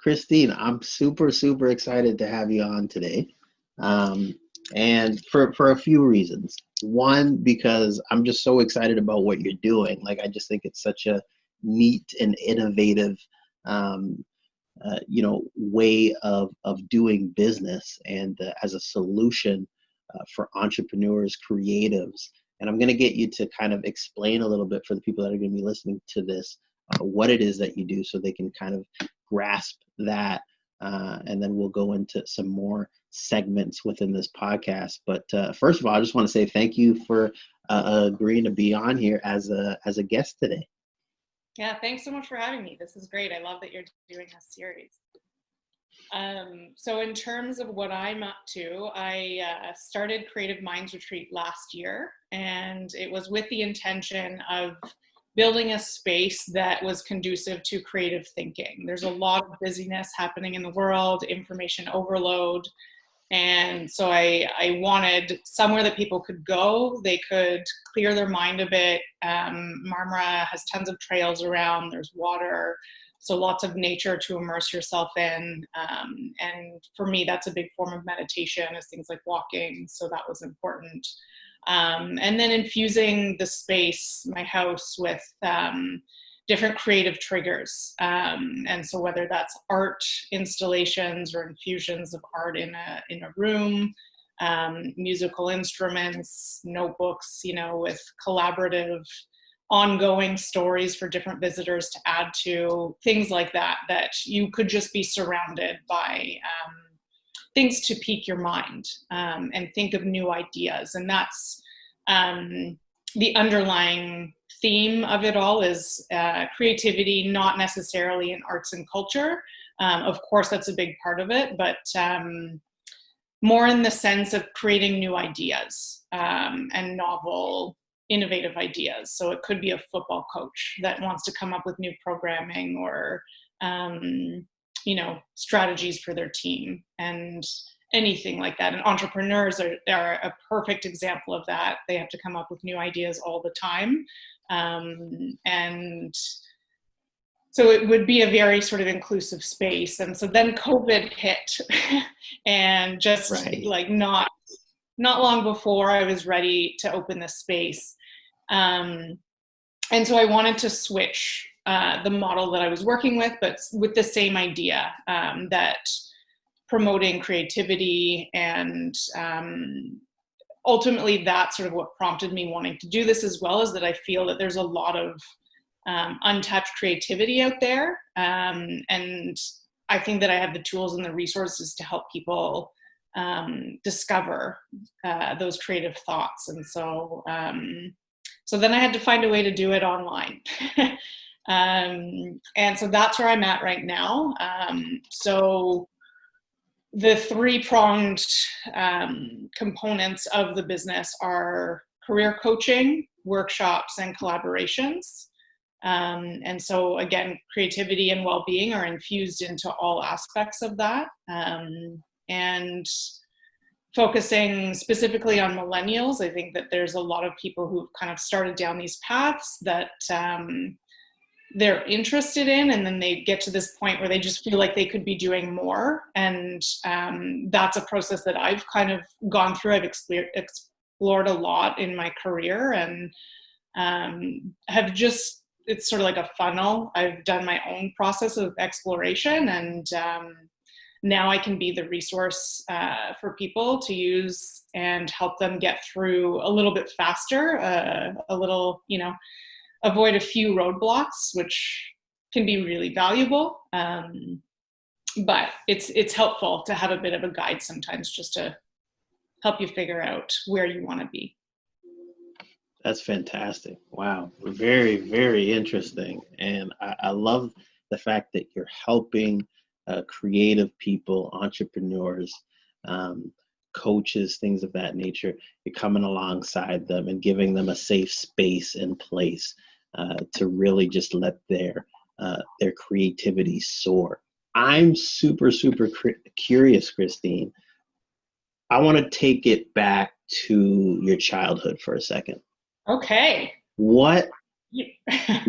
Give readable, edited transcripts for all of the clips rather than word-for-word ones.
Christine, I'm super excited to have you on today. And for a few reasons. One, because I'm just so excited about what you're doing. Like, I just think it's such a neat and innovative, um, way of doing business and as a solution for entrepreneurs, creatives. And I'm going to get you to kind of explain a little bit for the people that are going to be listening to this, what it is that you do so they can kind of grasp that. And then we'll go into some more segments within this podcast. But first of all, I just want to say thank you for agreeing to be on here as a guest today. Yeah, thanks so much for having me. This is great. I love that you're doing this series. So in terms of what I'm up to, I started Creative Minds Retreat last year, and it was with the intention of building a space that was conducive to creative thinking. There's a lot of busyness happening in the world, information overload. And so I wanted somewhere that people could go, they could clear their mind a bit. Marmara has tons of trails around, there's water, so lots of nature to immerse yourself in. And for me, that's a big form of meditation, is things like walking, so that was important. And then infusing the space, my house, with different creative triggers. And so whether that's art installations or infusions of art in a room, musical instruments, notebooks, with collaborative, ongoing stories for different visitors to add to, things like that, that you could just be surrounded by things to pique your mind and think of new ideas. And that's the underlying theme of it all, is creativity, not necessarily in arts and culture. Of course, that's a big part of it, but more in the sense of creating new ideas and novel, innovative ideas. So it could be a football coach that wants to come up with new programming or strategies for their team and anything like that. And entrepreneurs are a perfect example of that. They have to come up with new ideas all the time. And so it would be a very sort of inclusive space. And so then COVID hit and just Right. like not long before I was ready to open this space. And so I wanted to switch the model that I was working with, but with the same idea, that promoting creativity, and ultimately that's sort of what prompted me wanting to do this, as well as that I feel that there's a lot of untapped creativity out there. And I think that I have the tools and the resources to help people discover those creative thoughts. And so then I had to find a way to do it online. And so that's where I'm at right now. So the three-pronged components of the business are career coaching, workshops, and collaborations. And so again, creativity and well-being are infused into all aspects of that. And focusing specifically on millennials, I think that there's a lot of people who've kind of started down these paths that they're interested in, and then they get to this point where they just feel like they could be doing more. And that's a process that I've kind of gone through. I've explored a lot in my career, and have just, it's sort of like a funnel. I've done my own process of exploration, and now I can be the resource for people to use and help them get through a little bit faster, a little, avoid a few roadblocks, which can be really valuable. But it's helpful to have a bit of a guide sometimes, just to help you figure out where you want to be. That's fantastic. Wow. Very, very interesting. And I love the fact that you're helping creative people, entrepreneurs, coaches, things of that nature. You're coming alongside them and giving them a safe space and place to really just let their creativity soar. I'm super curious, Christine. I want to take it back to your childhood for a second. Okay. What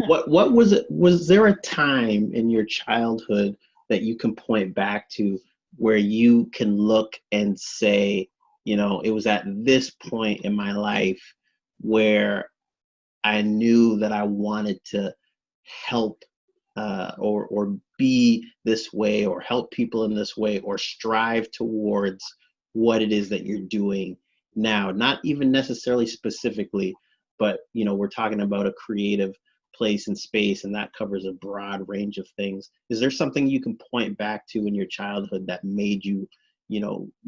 was it? Was there a time in your childhood that you can point back to where you can look and say, it was at this point in my life where I knew that I wanted to help or be this way or help people in this way or strive towards what it is that you're doing now, not even necessarily specifically, but we're talking about a creative place and space, and that covers a broad range of things. Is there something you can point back to in your childhood that made you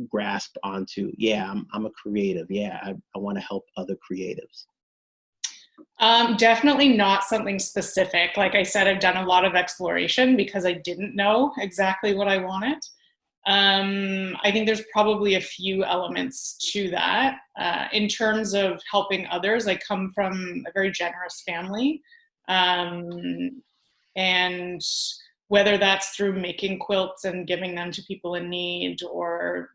grasp onto, yeah, I'm a creative, yeah, I want to help other creatives? Definitely not something specific. Like I said, I've done a lot of exploration because I didn't know exactly what I wanted. I think there's probably a few elements to that. In terms of helping others, I come from a very generous family. And whether that's through making quilts and giving them to people in need, or,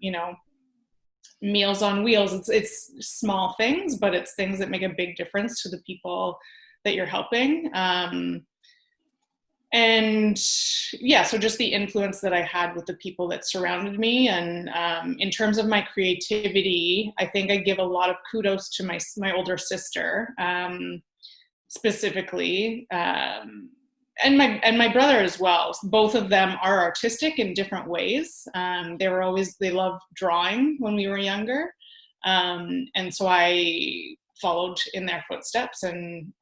Meals on Wheels, it's small things, but it's things that make a big difference to the people that you're helping. And yeah, so just the influence that I had with the people that surrounded me. And in terms of my creativity, I think I give a lot of kudos to my older sister, specifically, and my brother as well. Both of them are artistic in different ways. They loved drawing when we were younger, and so I followed in their footsteps and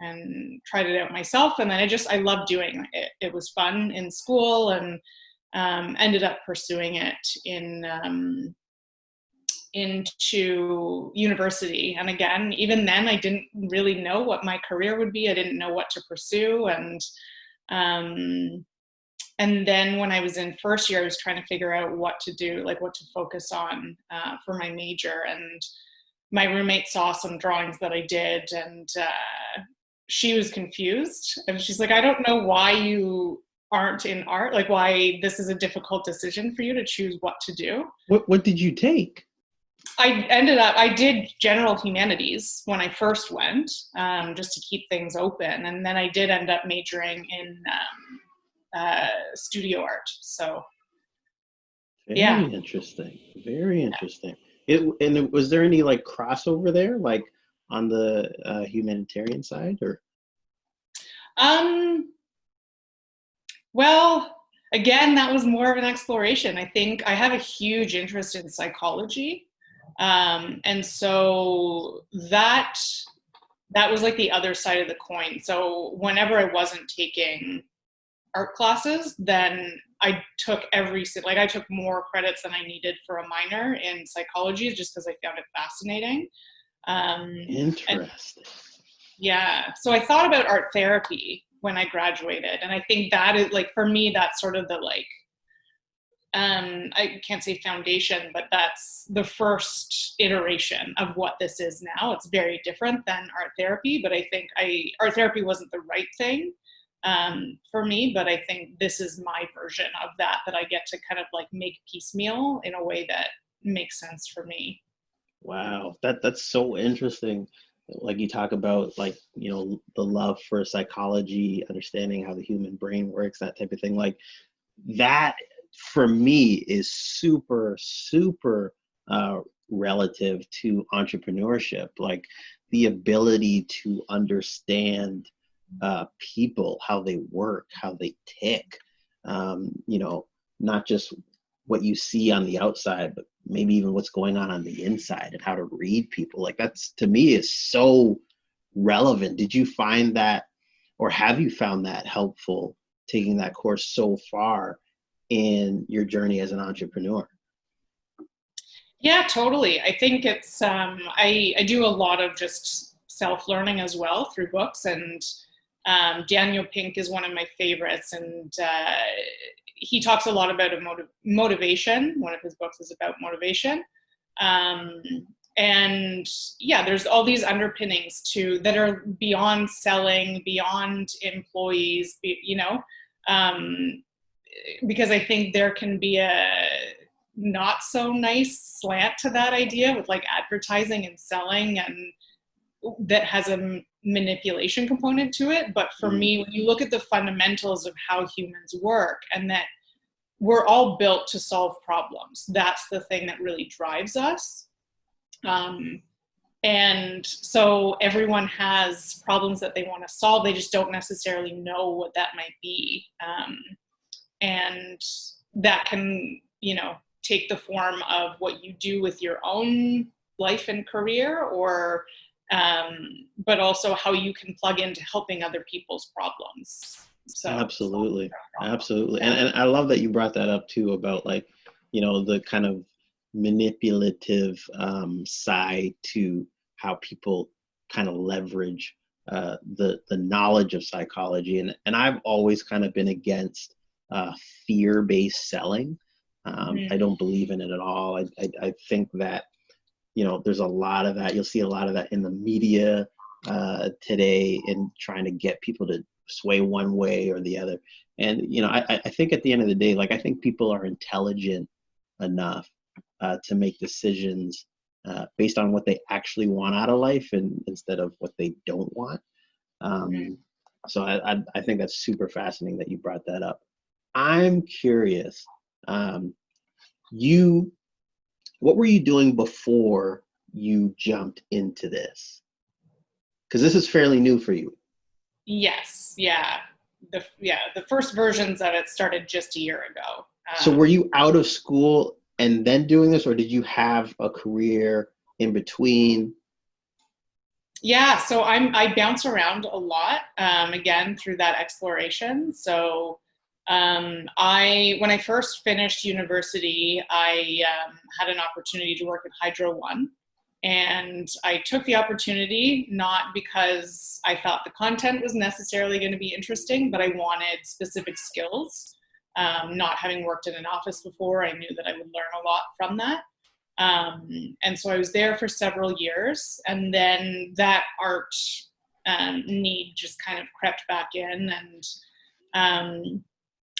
tried it out myself. And then I loved doing it. It was fun in school, and ended up pursuing it into university. And again, even then, I didn't really know what my career would be. I didn't know what to pursue. And then when I was in first year, I was trying to figure out what to do, like what to focus on for my major. And my roommate saw some drawings that I did, and she was confused. And she's like, I don't know why you aren't in art, like why this is a difficult decision for you to choose what to do. What did you take? I did general humanities when I first went, just to keep things open. And then I did end up majoring in studio art. So, yeah. Very interesting. Very interesting. Was there any like crossover there, like on the humanitarian side, or? Well, again, that was more of an exploration. I think I have a huge interest in psychology. And so that was like the other side of the coin. So whenever I wasn't taking art classes, then I took I took more credits than I needed for a minor in psychology, just because I found it fascinating. Interesting. Yeah. So I thought about art therapy when I graduated. And I think that is like, for me, that's sort of the like, I can't say foundation, but that's the first iteration of what this is now. It's very different than art therapy, but I think art therapy wasn't the right thing for me, but I think this is my version of that I get to kind of like make piecemeal in a way that makes sense for me. Wow, that's so interesting. Like you talk about, like, the love for psychology, understanding how the human brain works, that type of thing. Like that for me is super, super relative to entrepreneurship. Like the ability to understand people, how they work, how they tick, not just what you see on the outside, but maybe even what's going on the inside, and how to read people. Like that's, to me, is so relevant. Did you find that, or have you found that helpful, taking that course so far in your journey as an entrepreneur? Yeah, totally. I think it's, I do a lot of just self-learning as well through books, and Daniel Pink is one of my favorites, and he talks a lot about motivation. One of his books is about motivation. And yeah, there's all these underpinnings that are beyond selling, beyond employees, because I think there can be a not so nice slant to that idea with like advertising and selling, and that has a manipulation component to it. But for me, when you look at the fundamentals of how humans work, and that we're all built to solve problems. That's the thing that really drives us. And so everyone has problems that they want to solve. They just don't necessarily know what that might be. And that can, take the form of what you do with your own life and career, or but also how you can plug into helping other people's problems. So Absolutely. Absolutely. And I love that you brought that up too, about like, the kind of manipulative side to how people kind of leverage the knowledge of psychology. And I've always kind of been against fear-based selling. I don't believe in it at all. I think that, there's a lot of that. You'll see a lot of that in the media today, in trying to get people to sway one way or the other. And, I think at the end of the day, like, I think people are intelligent enough to make decisions based on what they actually want out of life, and instead of what they don't want. So I think that's super fascinating that you brought that up. I'm curious, what were you doing before you jumped into this? Because this is fairly new for you. Yes, yeah. The first versions of it started just a year ago. So were you out of school and then doing this, or did you have a career in between? Yeah, so I bounce around a lot, again, through that exploration. So when I first finished university, I had an opportunity to work at Hydro One. And I took the opportunity, not because I thought the content was necessarily going to be interesting, but I wanted specific skills. Not having worked in an office before, I knew that I would learn a lot from that. And so I was there for several years, and then that art need just kind of crept back in, and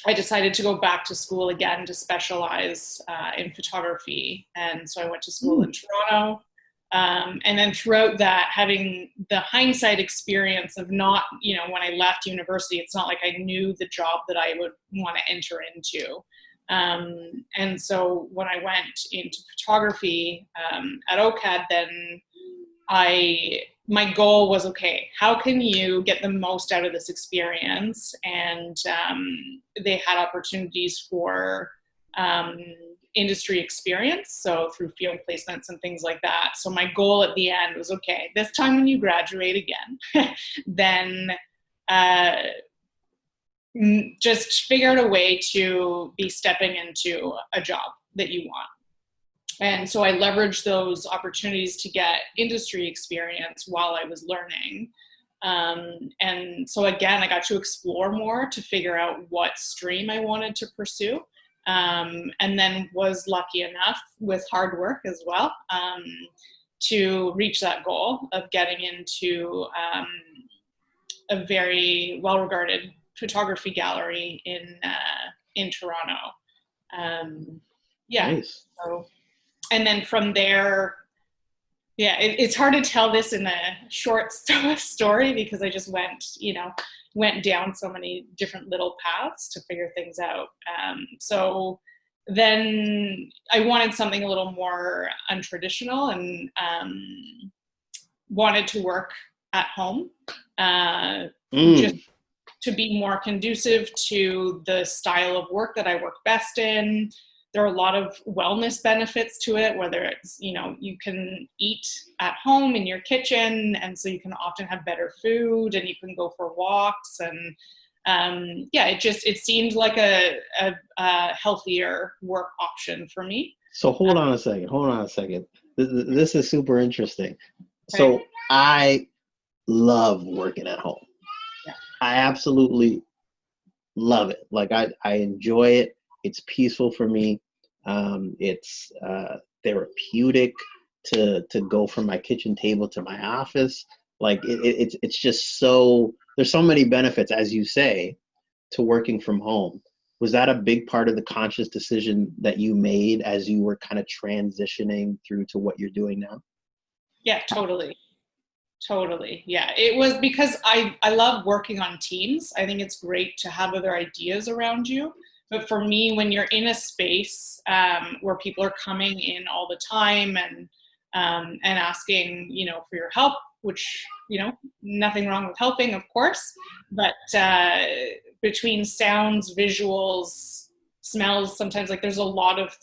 I decided to go back to school again to specialize in photography. And so I went to school in Toronto. And then throughout that, having the hindsight experience of not, when I left university, it's not like I knew the job that I would want to enter into. And so when I went into photography at OCAD, then my goal was, okay, how can you get the most out of this experience? And they had opportunities for industry experience, so through field placements and things like that. So my goal at the end was, okay, this time when you graduate again, then just figure out a way to be stepping into a job that you want. And so I leveraged those opportunities to get industry experience while I was learning. And so again, I got to explore more to figure out what stream I wanted to pursue. And then was lucky enough, with hard work as well, to reach that goal of getting into a very well-regarded photography gallery in Toronto. Nice. So, and then from there, it's hard to tell this in a short story, because I just went down so many different little paths to figure things out. So then I wanted something a little more untraditional, and wanted to work at home, just to be more conducive to the style of work that I work best in. There are a lot of wellness benefits to it, whether it's, you can eat at home in your kitchen, and so you can often have better food, and you can go for walks, and it seemed like a healthier work option for me. So hold on a second. This is super interesting. So I love working at home. Yeah. I absolutely love it. Like, I enjoy it. It's peaceful for me. It's therapeutic to go from my kitchen table to my office. Like, it's just so, there's so many benefits, as you say, to working from home. Was that a big part of the conscious decision that you made as you were kind of transitioning through to what you're doing now? Yeah, totally. Yeah, it was because I love working on teams. I think it's great to have other ideas around you. But for me, when you're in a space where people are coming in all the time and asking, for your help, which, nothing wrong with helping, of course, but between sounds, visuals, smells, sometimes like there's a lot of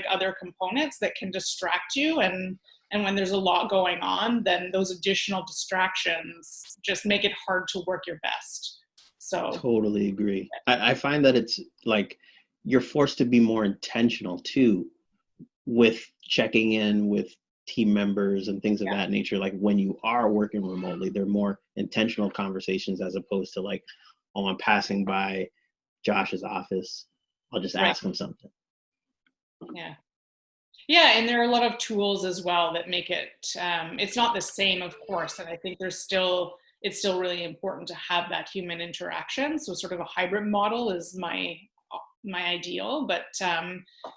other components that can distract you. And when there's a lot going on, then those additional distractions just make it hard to work your best. So Totally agree. I find that it's like you're forced to be more intentional too with checking in with team members and things of that nature. Like when you are working remotely, they're more intentional conversations as opposed to like, oh, I'm passing by Josh's office, I'll just right. ask him something. Yeah, and there are a lot of tools as well that make it, it's not the same, of course, and I think it's still really important to have that human interaction. So sort of a hybrid model is my ideal, but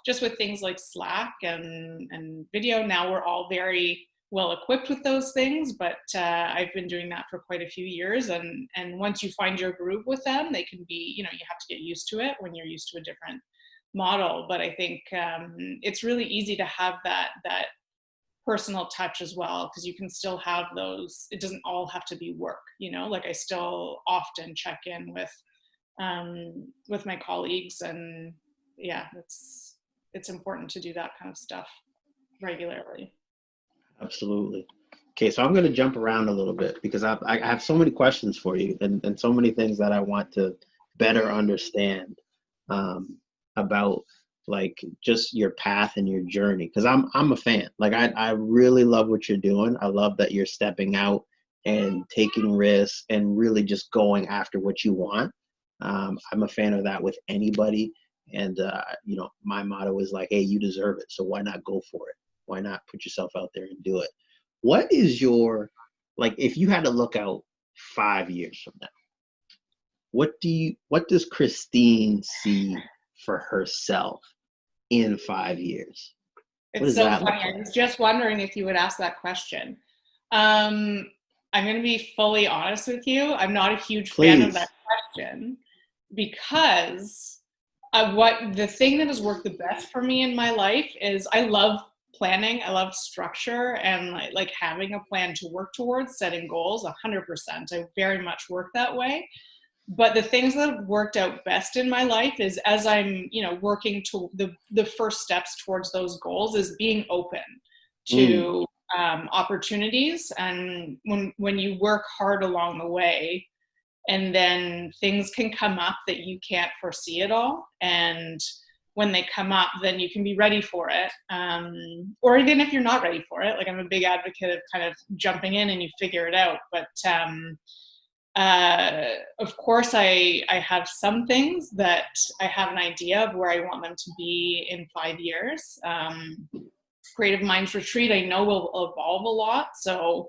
just with things like Slack and video, now we're all very well equipped with those things, but I've been doing that for quite a few years, and once you find your groove with them, they can be, you have to get used to it when you're used to a different model. But I think it's really easy to have that personal touch as well, because you can still have those, it doesn't all have to be work, like I still often check in with my colleagues, and it's important to do that kind of stuff regularly. Absolutely. Okay, so I'm going to jump around a little bit because I have so many questions for you and so many things that I want to better understand about like just your path and your journey, because I'm a fan. Like I really love what you're doing. I love that you're stepping out and taking risks and really just going after what you want. I'm a fan of that with anybody, and my motto is like, hey, you deserve it, so why not go for it? Why not put yourself out there and do it? What is your, like, if you had to look out 5 years from now, what does Christine see for herself in 5 years? It's so funny. I was just wondering if you would ask that question. I'm going to be fully honest with you. I'm not a huge fan of that question, because the thing that has worked the best for me in my life is I love planning. I love structure and like having a plan to work towards, setting goals 100%. I very much work that way. But the things that have worked out best in my life is as I'm, working to the first steps towards those goals is being open to opportunities. And when you work hard along the way, and then things can come up that you can't foresee at all. And when they come up, then you can be ready for it. Or even if you're not ready for it, like I'm a big advocate of kind of jumping in and you figure it out. But of course, I have some things that I have an idea of where I want them to be in 5 years. Creative Minds Retreat, I know will evolve a lot. So,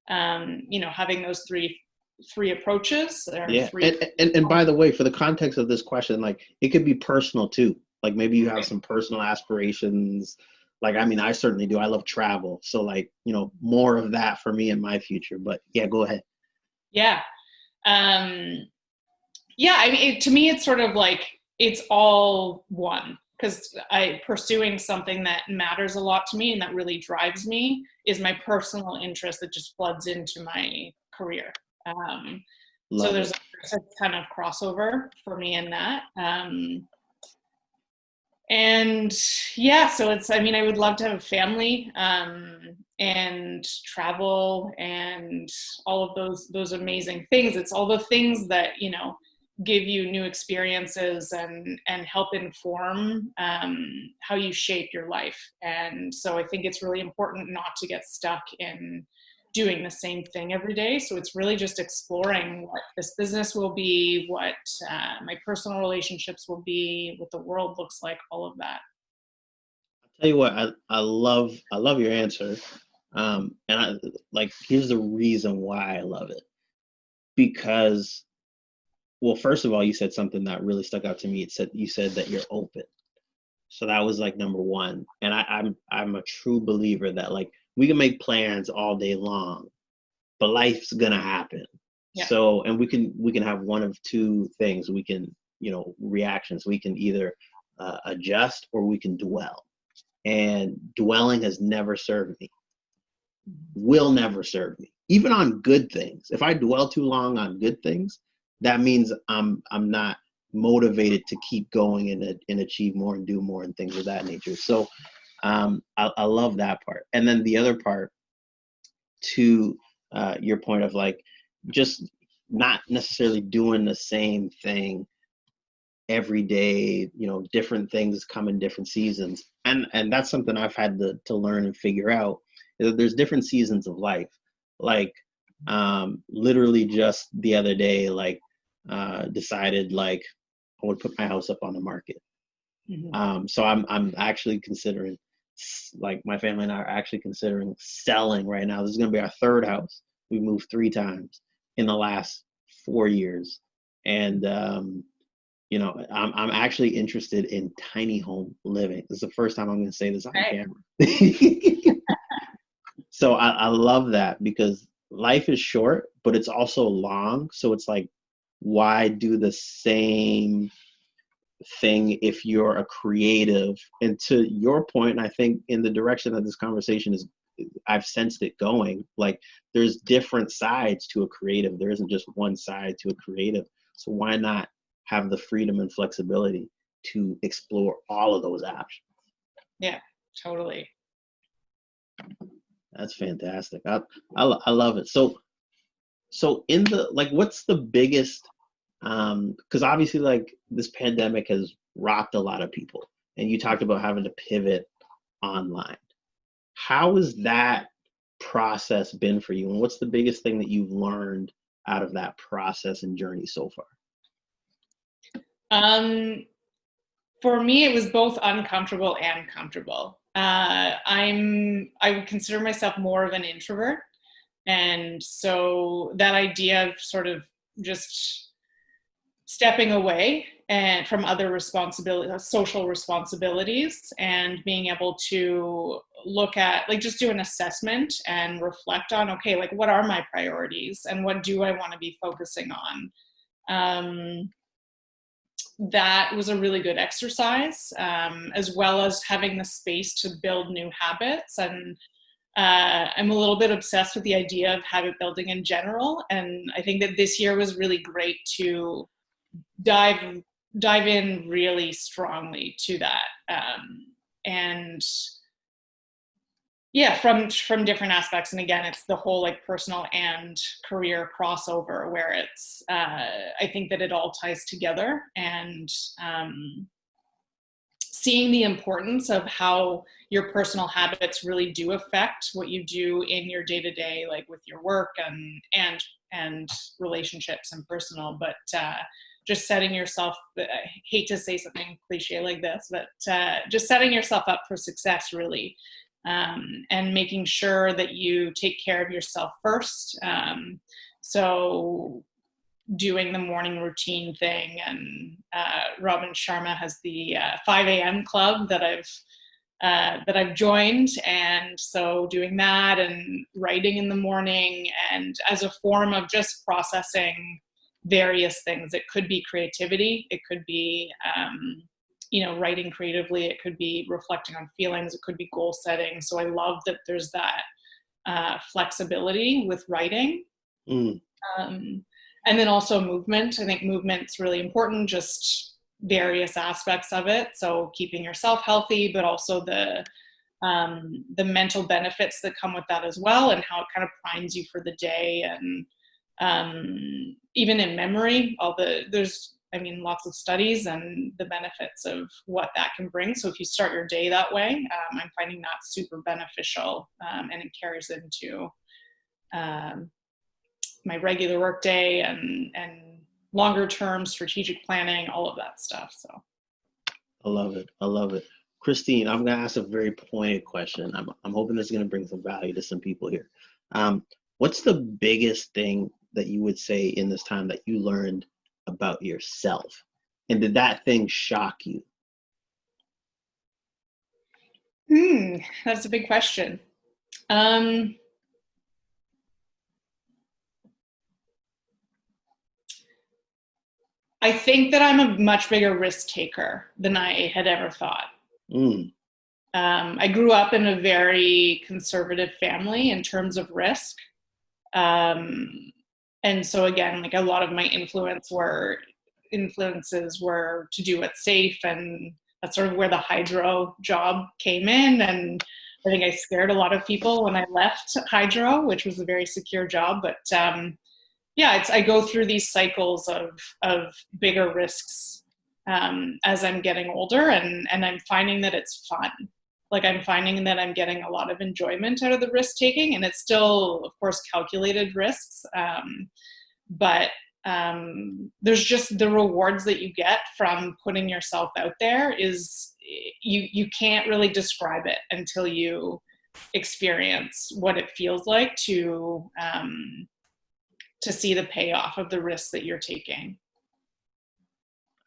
having those three approaches. And by the way, for the context of this question, like it could be personal too. Like maybe you have some personal aspirations. Like, I mean, I certainly do. I love travel. So like, more of that for me in my future. But yeah, go ahead. Yeah. I mean, to me, it's sort of like it's all one, because pursuing something that matters a lot to me and that really drives me is my personal interest that just floods into my career. So there's a kind of crossover for me in that. So it's, I mean, I would love to have a family, and travel and all of those amazing things. It's all the things that, give you new experiences and help inform how you shape your life. And so I think it's really important not to get stuck in doing the same thing every day. So it's really just exploring what this business will be, what my personal relationships will be, what the world looks like, all of that. I'll tell you what, I love your answer. And here's the reason why I love it. Because, well, first of all, you said something that really stuck out to me. You said that you're open. So that was like number one. And I'm a true believer that like we can make plans all day long, but life's gonna happen. Yeah. So, and we can have one of two things. We can reactions. We can either adjust or we can dwell. And dwelling has never served me, will never serve me, even on good things. If I dwell too long on good things, that means I'm not motivated to keep going and achieve more and do more and things of that nature. So I love that part. And then the other part, to your point of like just not necessarily doing the same thing every day, different things come in different seasons. And that's something I've had to learn and figure out, is that there's different seasons of life. Like literally just the other day, like decided like I would put my house up on the market. So I'm actually considering, like my family and I are actually considering selling right now. This is going to be our third house. We moved 3 times in the last 4 years. And I'm actually interested in tiny home living. This is the first time I'm going to say this on camera. So I love that, because life is short, but it's also long. So it's like, why do the same thing if you're a creative? And to your point, and I think in the direction that this conversation is, I've sensed it going, like there's different sides to a creative. There isn't just one side to a creative. So why not have the freedom and flexibility to explore all of those options? Yeah, totally. That's fantastic. I love it. So in the, like, what's the biggest, because obviously like this pandemic has rocked a lot of people, and you talked about having to pivot online. How has that process been for you, and what's the biggest thing that you've learned out of that process and journey so far? For me, it was both uncomfortable and comfortable. I would consider myself more of an introvert. And so that idea of sort of just stepping away and from other responsibilities, social responsibilities, and being able to look at, like, just do an assessment and reflect on, okay, like what are my priorities and what do I want to be focusing on? That was a really good exercise, as well as having the space to build new habits. And I'm a little bit obsessed with the idea of habit building in general. And I think that this year was really great to dive in really strongly to that. And yeah, from different aspects. And again, it's the whole like personal and career crossover, where it's I think that it all ties together. And seeing the importance of how your personal habits really do affect what you do in your day-to-day, like with your work and relationships and personal. But just setting yourself, I hate to say something cliche like this, but just setting yourself up for success, really. And making sure that you take care of yourself first. So doing the morning routine thing, and Robin Sharma has the 5 a.m. club that I've joined, and so doing that and writing in the morning, and as a form of just processing various things. It could be creativity, it could be writing creatively, it could be reflecting on feelings, it could be goal setting. So I love that there's that flexibility with writing. And then also movement. I think movement's really important, just various aspects of it. So keeping yourself healthy, but also the mental benefits that come with that as well, and how it kind of primes you for the day. And even in memory, there's lots of studies and the benefits of what that can bring. So if you start your day that way, I'm finding that super beneficial, and it carries into my regular work day and longer term strategic planning, all of that stuff. So I love it. Christine, I'm going to ask a very pointed question. I'm hoping this is going to bring some value to some people here. What's the biggest thing that you would say in this time that you learned about yourself? And did that thing shock you? That's a big question. I think that I'm a much bigger risk taker than I had ever thought. Mm. I grew up in a very conservative family in terms of risk. Um, and so again, like a lot of my influences were to do it safe, and that's sort of where the hydro job came in. And I think I scared a lot of people when I left hydro, which was a very secure job. But yeah, I go through these cycles of bigger risks as I'm getting older, and I'm finding that it's fun. Like I'm finding that I'm getting a lot of enjoyment out of the risk taking, and it's still, of course, calculated risks. But there's just the rewards that you get from putting yourself out there is you can't really describe it until you experience what it feels like to see the payoff of the risks that you're taking.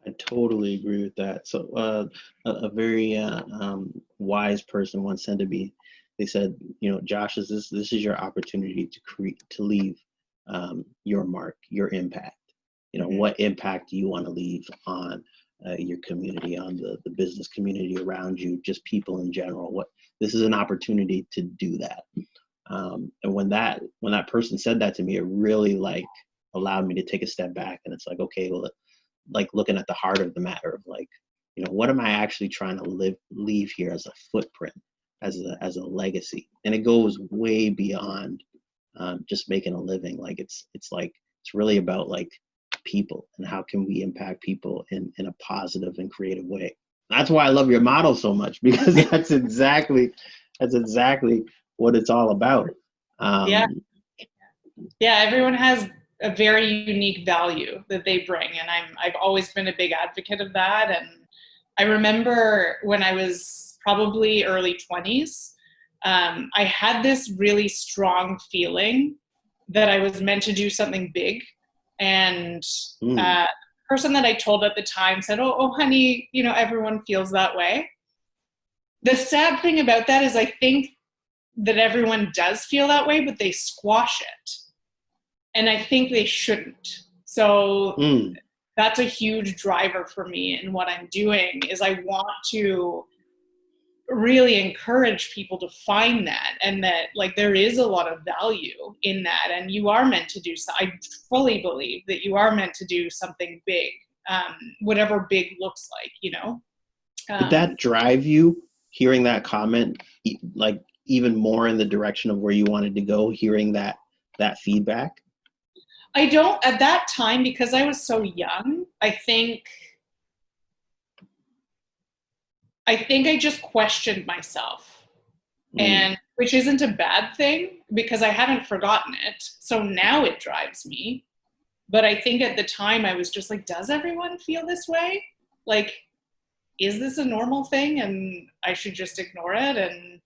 I totally agree with that. So, a very wise person once said to me, they said, Josh, this is your opportunity to create, to leave your mark, your impact. Mm-hmm. What impact do you want to leave on your community, on the business community around you, just people in general? This is an opportunity to do that. And when that person said that to me, it really like allowed me to take a step back, and it's like, okay, well, like looking at the heart of the matter of like, what am I actually trying to leave here as a footprint, as a legacy? And it goes way beyond just making a living. Like it's really about like people, and how can we impact people in a positive and creative way. That's why I love your model so much, because that's exactly what it's all about. Yeah. Yeah, everyone has a very unique value that they bring, and I've always been a big advocate of that. And I remember when I was probably early 20s, I had this really strong feeling that I was meant to do something big. And the person that I told at the time said, oh honey, everyone feels that way. The sad thing about that is I think that everyone does feel that way, but they squash it. And I think they shouldn't. So that's a huge driver for me in what I'm doing, is I want to really encourage people to find that, and that like there is a lot of value in that, and you are meant to do so. I fully believe that you are meant to do something big, whatever big looks like, Did that drive you, hearing that comment, like even more in the direction of where you wanted to go, hearing that feedback? I don't, at that time, because I was so young, I think I just questioned myself, and which isn't a bad thing because I haven't forgotten it. So now it drives me. But I think at the time I was just like, does everyone feel this way? Like, is this a normal thing and I should just ignore it? And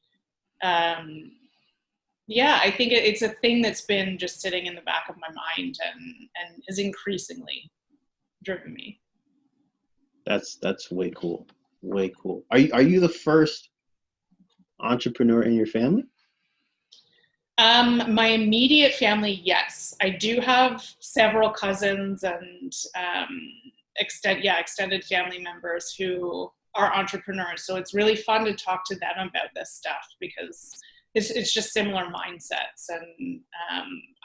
yeah, I think it's a thing that's been just sitting in the back of my mind and is increasingly driven me. That's way cool. Way cool. Are you the first entrepreneur in your family? My immediate family, yes. I do have several cousins and extended family members who are entrepreneurs. So it's really fun to talk to them about this stuff because it's just similar mindsets. And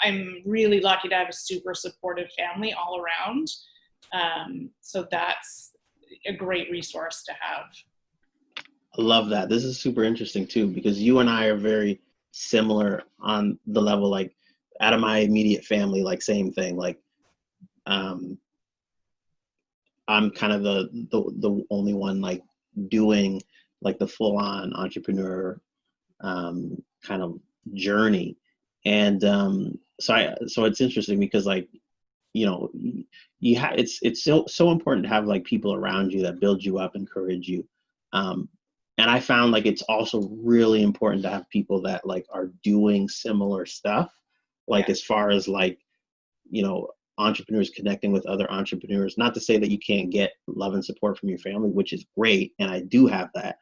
I'm really lucky to have a super supportive family all around. So that's a great resource to have. I love that. This is super interesting too, because you and I are very similar on the level, like out of my immediate family, like same thing. Like I'm kind of the only one like doing like the full on entrepreneur kind of journey. And so it's interesting because like, it's so important to have like people around you that build you up, encourage you. And I found like it's also really important to have people that like are doing similar stuff, like as far as like, entrepreneurs connecting with other entrepreneurs. Not to say that you can't get love and support from your family, which is great, and I do have that,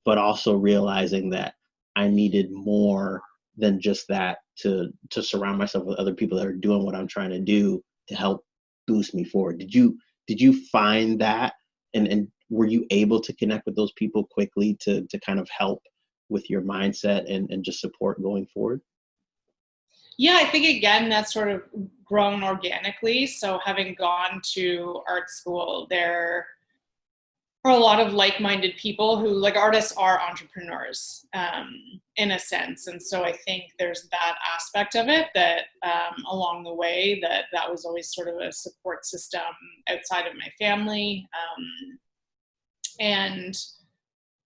but also realizing that I needed more than just that to surround myself with other people that are doing what I'm trying to do to help boost me forward. Did you did you find that, and were you able to connect with those people quickly to kind of help with your mindset and just support going forward? Yeah, I think again that's sort of grown organically. So having gone to art school, there are a lot of like-minded people who, like, artists are entrepreneurs in a sense, and so I think there's that aspect of it that along the way that was always sort of a support system outside of my family, and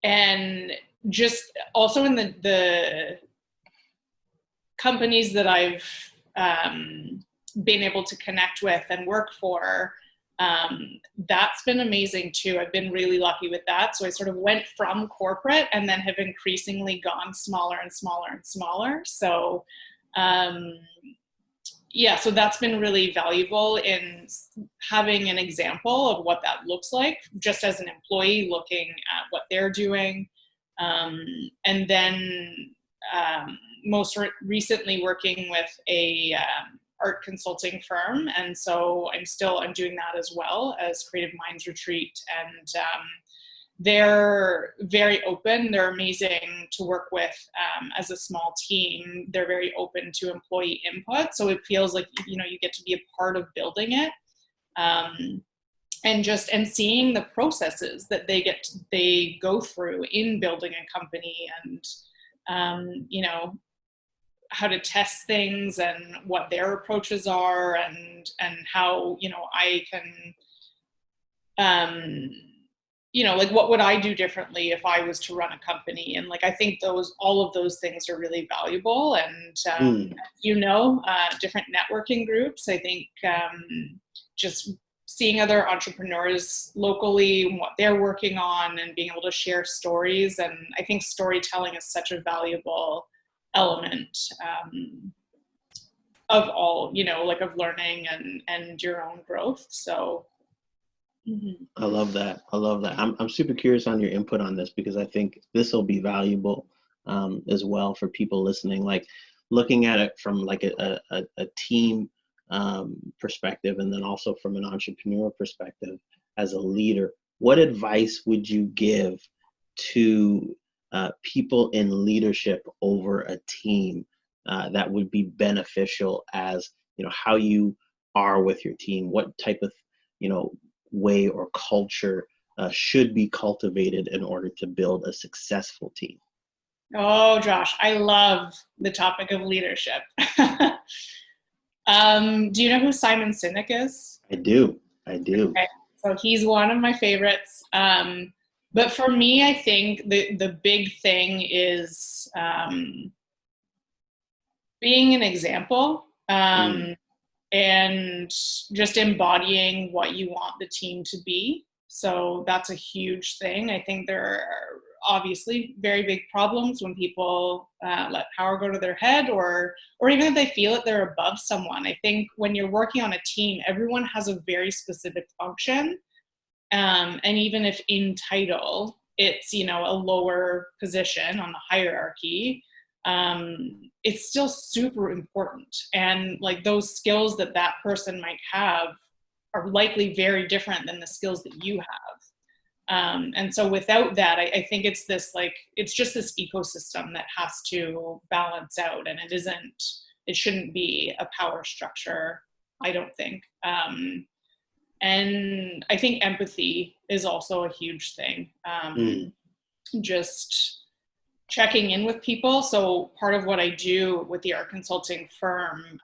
and just also in the companies that I've been able to connect with and work for, that's been amazing too. I've been really lucky with that. So I sort of went from corporate and then have increasingly gone smaller and smaller and smaller. So yeah, so that's been really valuable in having an example of what that looks like, just as an employee looking at what they're doing. And then most recently working with a art consulting firm, and so I'm doing that as well as Creative Minds Retreat, and they're very open. They're amazing to work with as a small team. They're very open to employee input, so it feels like you get to be a part of building it, and seeing the processes that they go through in building a company, and how to test things and what their approaches are, and how I can like what would I do differently if I was to run a company. And like I think all of those things are really valuable, and different networking groups. I think just seeing other entrepreneurs locally and what they're working on and being able to share stories, and I think storytelling is such a valuable element of all, like of learning and your own growth. So I love that. I love that. I'm super curious on your input on this, because I think this will be valuable as well for people listening. Like looking at it from like a team perspective, and then also from an entrepreneur perspective as a leader. What advice would you give to people in leadership over a team that would be beneficial, as how you are with your team? What type of way or culture should be cultivated in order to build a successful team? Oh, Josh, I love the topic of leadership. Do you know who Simon Sinek is? I do. Okay. So he's one of my favorites. But for me, I think the big thing is being an example, and just embodying what you want the team to be. So that's a huge thing. I think there are obviously very big problems when people let power go to their head, or even if they feel that they're above someone. I think when you're working on a team, everyone has a very specific function. And even if in title it's a lower position on the hierarchy, it's still super important. And like those skills that person might have are likely very different than the skills that you have. And so without that, I think it's just this ecosystem that has to balance out, and it shouldn't be a power structure, I don't think. And I think empathy is also a huge thing. Just checking in with people. So part of what I do with the art consulting firm,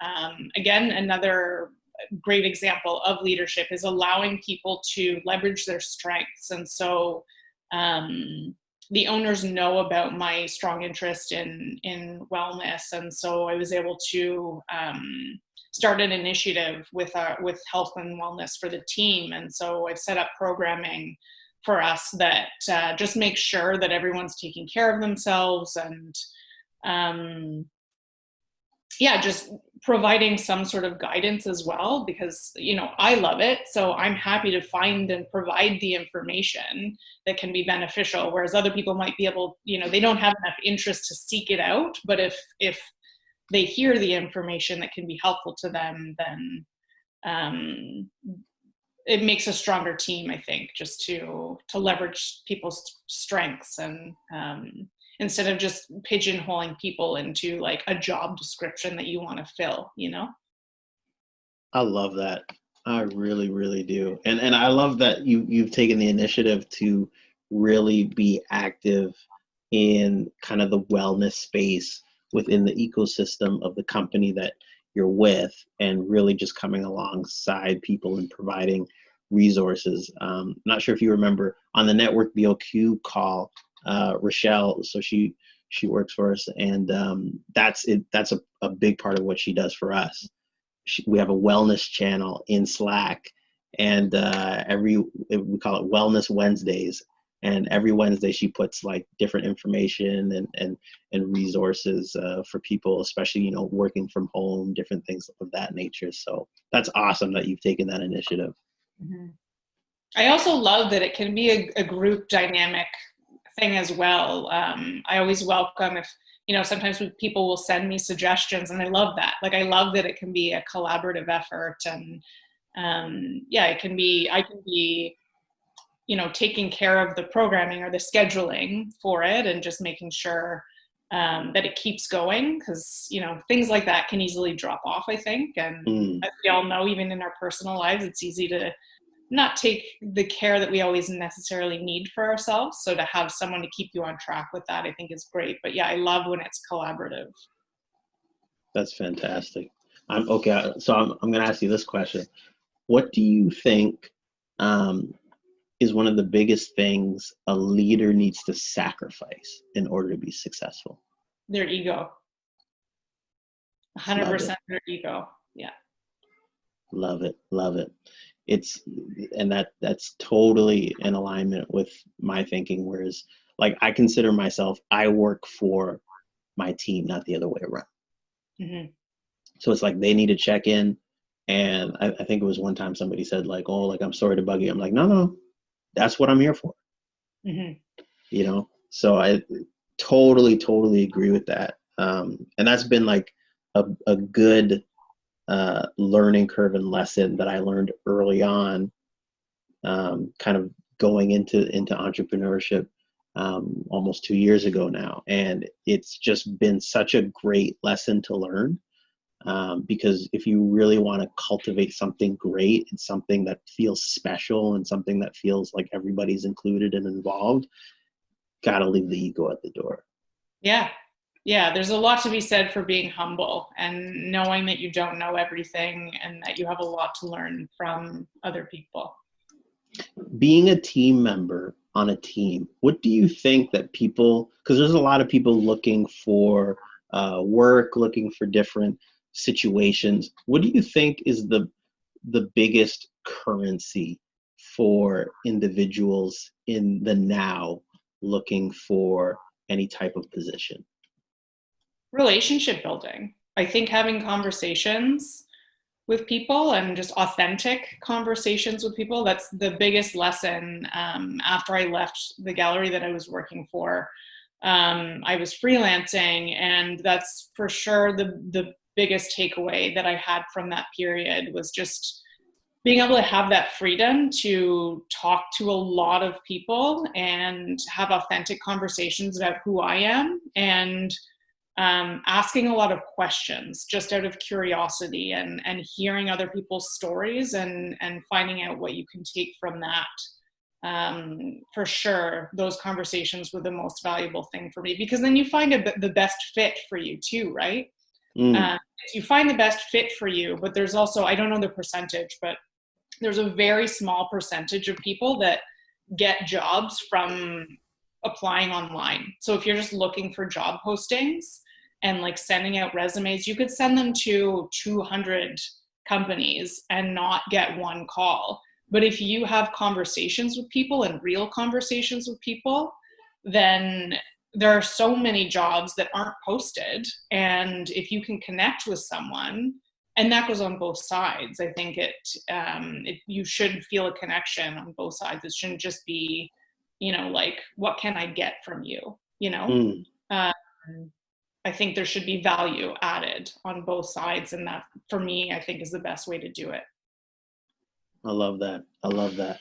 again, another great example of leadership is allowing people to leverage their strengths. And so the owners know about my strong interest in wellness. And so I was able to start an initiative with health and wellness for the team. And so I've set up programming for us that just makes sure that everyone's taking care of themselves, and just providing some sort of guidance as well, because I love it, so I'm happy to find and provide the information that can be beneficial, whereas other people might be able, they don't have enough interest to seek it out, but if they hear the information that can be helpful to them, then it makes a stronger team, I think, just to leverage people's strengths and instead of just pigeonholing people into like a job description that you want to fill, you know? I love that. I really, really do. And I love that you've taken the initiative to really be active in kind of the wellness space within the ecosystem of the company that you're with, and really just coming alongside people and providing resources. Not sure if you remember on the Network BOQ call, Rochelle, so she works for us, and that's it. That's a big part of what she does for us. We have a wellness channel in Slack, and we call it Wellness Wednesdays. And every Wednesday she puts like different information and resources for people, especially working from home, different things of that nature. So that's awesome that you've taken that initiative. Mm-hmm. I also love that it can be a group dynamic thing as well. I always welcome if, sometimes people will send me suggestions, and I love that. Like, I love that it can be a collaborative effort, and I can be, taking care of the programming or the scheduling for it, and just making sure that it keeps going, because, things like that can easily drop off, I think. And as we all know, even in our personal lives, it's easy to not take the care that we always necessarily need for ourselves. So to have someone to keep you on track with that, I think is great. But yeah, I love when it's collaborative. That's fantastic. Okay. So I'm going to ask you this question. What do you think is one of the biggest things a leader needs to sacrifice in order to be successful? Their ego. 100% their ego. Yeah. Love it. Love it. That's totally in alignment with my thinking. Whereas, like, I consider myself, I work for my team, not the other way around. Mm-hmm. So it's like they need to check in. And I think it was one time somebody said, like, oh, like, I'm sorry to bug you. I'm like, no, that's what I'm here for. Mm-hmm. So I totally agree with that. And that's been like a good learning curve and lesson that I learned early on, kind of going into entrepreneurship almost 2 years ago now. And it's just been such a great lesson to learn, because if you really want to cultivate something great and something that feels special and something that feels like everybody's included and involved, gotta leave the ego at the door. Yeah, there's a lot to be said for being humble and knowing that you don't know everything and that you have a lot to learn from other people. Being a team member on a team, what do you think that people, because there's a lot of people looking for work, looking for different situations, what do you think is the biggest currency for individuals in the now looking for any type of position? Relationship building. I think having conversations with people and just authentic conversations with people, that's the biggest lesson. After I left the gallery that I was working for, I was freelancing, and that's for sure the biggest takeaway that I had from that period was just being able to have that freedom to talk to a lot of people and have authentic conversations about who I am, and asking a lot of questions just out of curiosity, and hearing other people's stories, and finding out what you can take from that. For sure, those conversations were the most valuable thing for me, because then you find the best fit for you too, right? You find the best fit for you, but there's also, I don't know the percentage, but there's a very small percentage of people that get jobs from applying online. So if you're just looking for job postings and like sending out resumes, you could send them to 200 companies and not get one call. But if you have conversations with people and real conversations with people, then there are so many jobs that aren't posted. And if you can connect with someone, and that goes on both sides, I think you should feel a connection on both sides. It shouldn't just be, like, what can I get from you? I think there should be value added on both sides. And that, for me, I think is the best way to do it. I love that. I love that.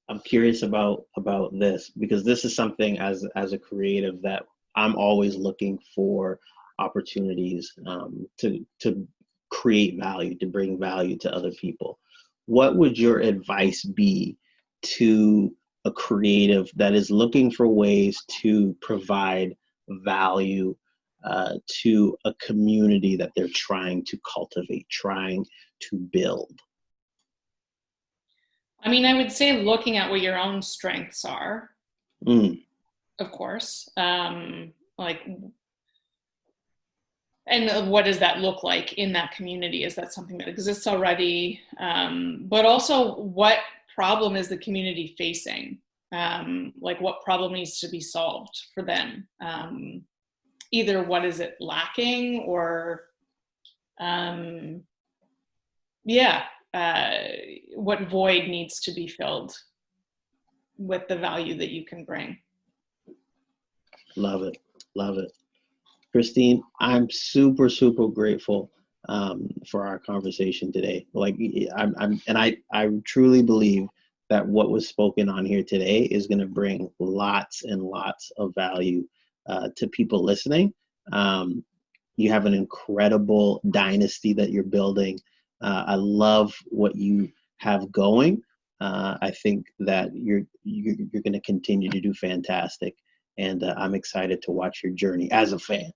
I'm curious about this because this is something as a creative that I'm always looking for opportunities to create value, to bring value to other people. What would your advice be to a creative that is looking for ways to provide value to a community that they're trying to cultivate, trying to build? I mean, I would say looking at what your own strengths are, Mm, of course. Like, and what does that look like in that community? Is that something that exists already? But also, what problem is the community facing? Like, what problem needs to be solved for them? Either what is it lacking, or yeah, what void needs to be filled with the value that you can bring. love it. Love it. Christine, I'm super, super grateful for our conversation today. Like, I truly believe that what was spoken on here today is going to bring lots and lots of value to people listening. Um, you have an incredible dynasty that you're building. I love what you have going. I think that you're going to continue to do fantastic, and I'm excited to watch your journey as a fan.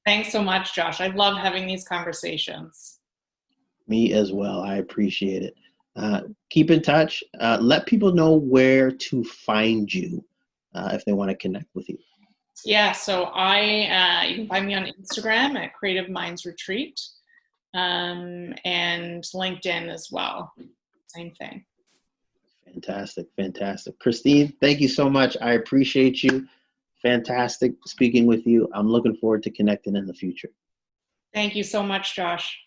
Thanks so much, Josh. I love having these conversations. Me as well. I appreciate it. Keep in touch. Let people know where to find you if they want to connect with you. Yeah, so you can find me on Instagram at Creative Minds Retreat, and LinkedIn as well. Same thing. Fantastic, fantastic. Christine, thank you so much. I appreciate you. Fantastic speaking with you. I'm looking forward to connecting in the future. Thank you so much, Josh.